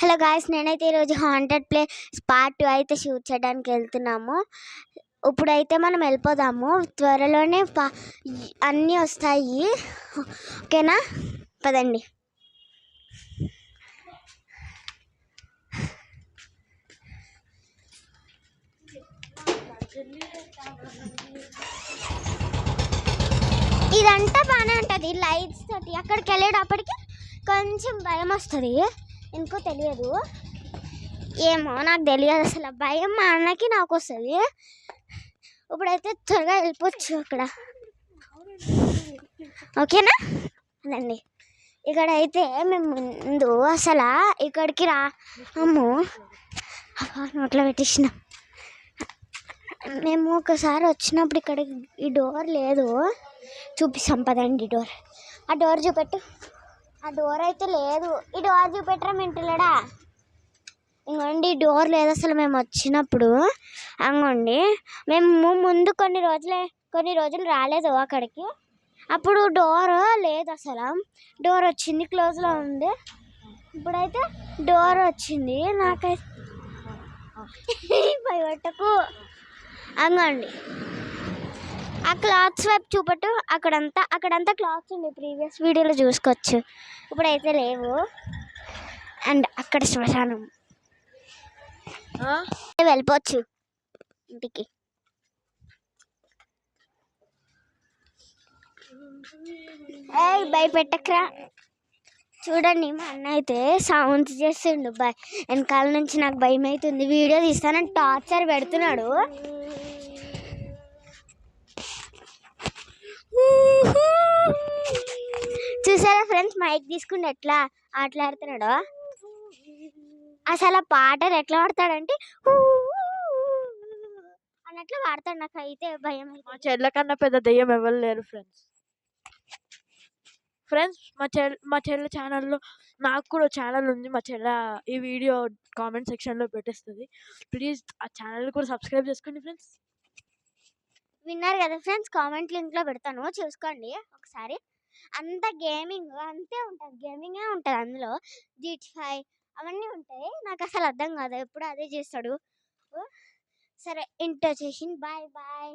Hello guys, నేనైతే ఈరోజు haunted place part 2 అయితే షూట్ చేయడానికి వెళ్తున్నాము. ఇప్పుడైతే మనం వెళ్ళిపోదాము. త్వరలోనే అన్నీ వస్తాయి. ఓకేనా, పదండి. ఇదంతా బాగానే ఉంటుంది లైట్స్ తోటి. అక్కడికి వెళ్ళేటప్పటికి కొంచెం భయం వస్తుంది, ఎందుకో తెలియదు. ఏమో నాకు తెలియదు అసలు. భయం మా అన్నకి నాకు వస్తుంది. ఇప్పుడైతే త్వరగా వెళ్ళిపోవచ్చు అక్కడ. ఓకేనా అదండి. ఇక్కడైతే మేము ముందు అసలు ఇక్కడికి రాము. నోట్లో పెట్టేసిన. మేము ఒకసారి వచ్చినప్పుడు ఇక్కడ ఈ డోర్ లేదు. చూపిస్తాం పదండి. ఆ డోర్ చూపెట్టు. ఆ డోర్ అయితే లేదు. ఈ డోర్ చూపెట్టరా మింటులేడా? ఇంకోండి, ఈ డోర్ లేదు అసలు మేము వచ్చినప్పుడు. అంగోండి, మేము ముందు కొన్ని రోజులు రాలేదు అక్కడికి. అప్పుడు డోర్ లేదు అసలు. డోర్ వచ్చింది, క్లోజ్లో ఉంది. ఇప్పుడైతే డోర్ వచ్చింది. నాకైతే భయపట్టకు. అంగోండి, ఆ క్లాత్స్ వైపు చూపట్టు. అక్కడంతా క్లాత్స్ ఉంది, ప్రీవియస్ వీడియోలో చూసుకోవచ్చు. ఇప్పుడైతే లేవు. అండ్ అక్కడ శ్మశానం. వెళ్ళిపోవచ్చు ఇంటికి. భయపెట్టకరా. చూడండి, మా అన్న అయితే సౌండ్స్ చేస్తుండు. వెనకాల నుంచి నాకు భయం అవుతుంది. వీడియో తీస్తానని టార్చర్ పెడుతున్నాడు. చూసారా ఫ్రెండ్స్, మైక్ తీసుకుని ఎట్లా ఆటలాడుతున్నాడో. అసలు ఆ పాటలు ఎట్లా పాడతాడంటే అన్నట్లు పాడతాడు. నాకు అయితే భయం. మా చెల్ల కన్నా పెద్ద దెయ్యం ఎవరు లేరు ఫ్రెండ్స్. మా చెల్ల ఛానల్లో, నాకు కూడా ఛానల్ ఉంది. మా చెల్ల ఈ వీడియో కామెంట్ సెక్షన్లో పెట్టేస్తుంది. ప్లీజ్ ఆ ఛానల్ కూడా సబ్స్క్రైబ్ చేసుకోండి ఫ్రెండ్స్. విన్నారు కదా ఫ్రెండ్స్, కామెంట్ లింక్లో పెడతాను, చూసుకోండి ఒకసారి. అంత గేమింగ్ అంతే ఉంటుంది, గేమింగే ఉంటుంది అందులో. GTA అవన్నీ ఉంటాయి. నాకు అసలు అర్థం కాదు, ఎప్పుడు అదే చేస్తాడు. సరే, ఇంటర్ చేసి బాయ్ బాయ్.